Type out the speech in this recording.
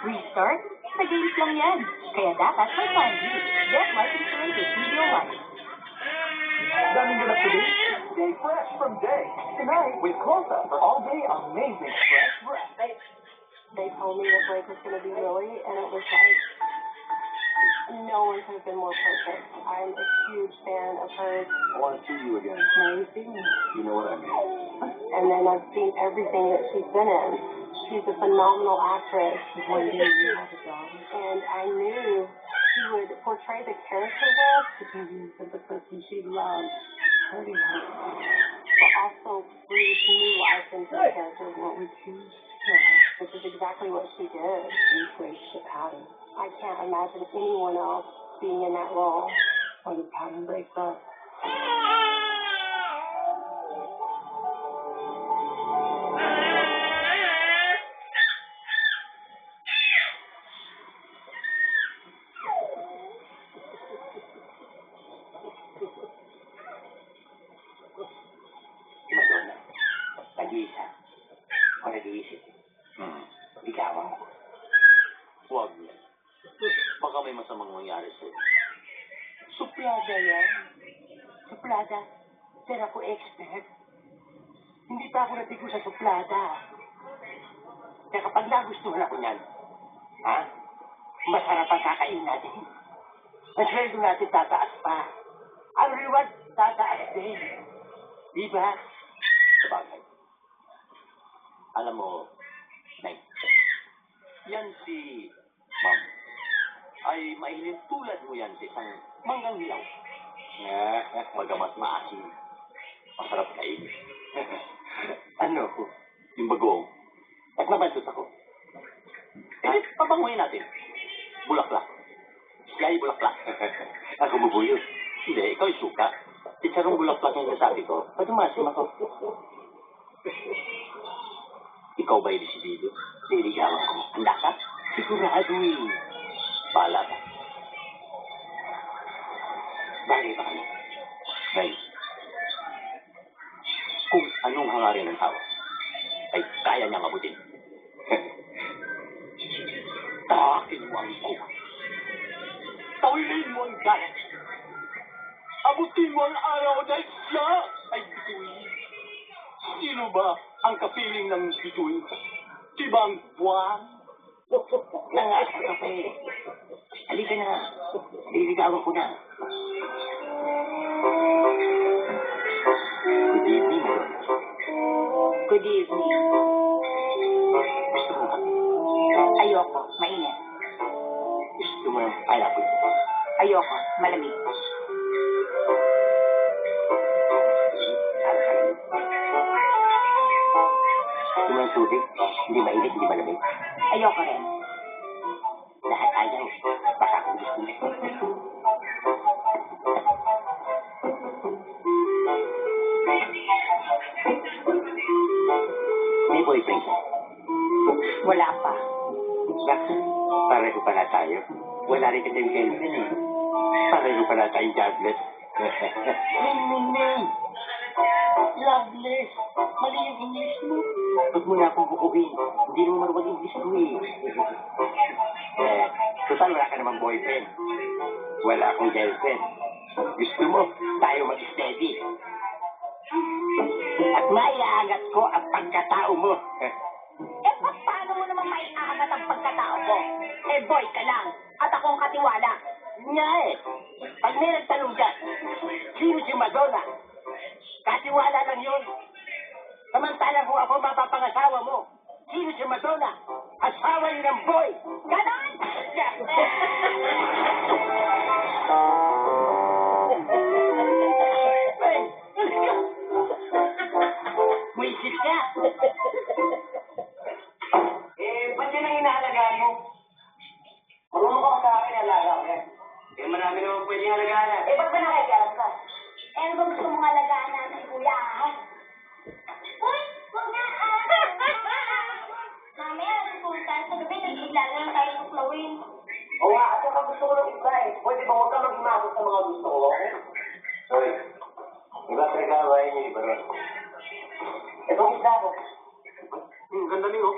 Restart? Sa games lang yan. Kaya dapat may plan B. Get life insurance with Studio Life. Daming ganap today. Stay fresh from Day. Tonight, with Close-Up for all day amazing fresh breath. They told me that Blake was going to be Lily, and it was like, no one could have been more perfect. I'm a huge fan of hers. I want to see you again. Now you see me. You know what I mean. And then I've seen everything that she's been in. She's a phenomenal actress. One day you have a daughter. And I knew she would portray the character well Of the person she loves, hurting her. but also breathe new life into the character. What would choose? Which is exactly what she did. She breaks the pattern. I can't imagine anyone else being in that role. Or the pattern breaks up. Madonna, nag-iisa. O nag-iisip. Ligawan ko. Huwag na. Baka may masamang mangyari sa'yo. Suplada yan. Suplada. Pero ako expert. Hindi pa ako natigo sa suplada. Kaya kapag nagustuhan ako niyan, masarap ang kakain natin. Ang sweldo natin tataas pa. Ang reward tataas din. Diba? Sabagay. Alam mo, Nay, yan si Ma'am ay mahilig tulad mo yan sa isang manggang hilaw. Bagamat maasim, masarap kainin. Ano? Yung bagoong. At nabantot ako. Eh, pabanguhin natin. Bulaklak. Siya'y bulaklak. Ako bubuyo. Hindi, ikaw yung suka. Pitsarong bulaklak yung nasabi ko. Patumasim ako. Ikaw ba'y desidido? Liligawan ko. Handa ka? Sigurado eh. Bahala ka. Bagay ba kami? Nay, kung anong hangarin ng tao, ay kaya niyang abutin. Takin mo ang kuha. Tawilin mo ang galit. Abutin mo ang araw dahil siya ay bituin. Sino ba ang kapiling ng bituin? Si Bang Buwan? Nangaasa ka pa eh. Halika na. Liligawan ko na. Good evening, Madonna. Good evening. Gusto mo kami? Ayoko. Mainit. Gusto mo yung pineapple? Ayoko. Malamig. Gusto mo yung tubig? Hindi mainit, hindi malamig. Ayoko rin. Lahat ayaw. Baka kung gusto mo. May boyfriend ka? Wala pa. Baka, pareho pala tayo. Wala rin ka din girlfriend eh. Pareho pala tayong jobless. Neng! Loveless! Mali yung English mo. Huwag mo na akong bukuhin. Hindi naman marunong English ko eh. Total wala ka namang boyfriend. Wala akong girlfriend. Gusto mo, tayo mag-steady. At maiaangat ko ang pagkatao mo. Paano mo naman maiangat ang pagkatao ko? Boy ka lang. At akong katiwala. Nga eh. Pag may nagtanong dyan, sino si Madonna? Katiwala lang yun. Samantalang kung ako mapapangasawa mo, sino si Madonna? Asawa yun ng boy. Ganon! Hey! Wisit ka. Ba't yun ang inaalagaan mo? Marunong ka sa akin, alaga ko yan. Marami naman pwedeng alagaan yan. Ba't ba nakikialam ka? Ano ba gusto mong alagaan natin, kuya, ha? Uy! Huwag na! Mamaya, nagsusulit tayo sa gabi, nagbigla lang tayo tuklawin. Oo nga, at saka gusto ko ng isa eh. Pwede ba huwag ka mag-imasok sa mga gusto ko? Sorry. Iba pinag-aawain niyo, iba ron. Itong isa ko. Ganda niyo.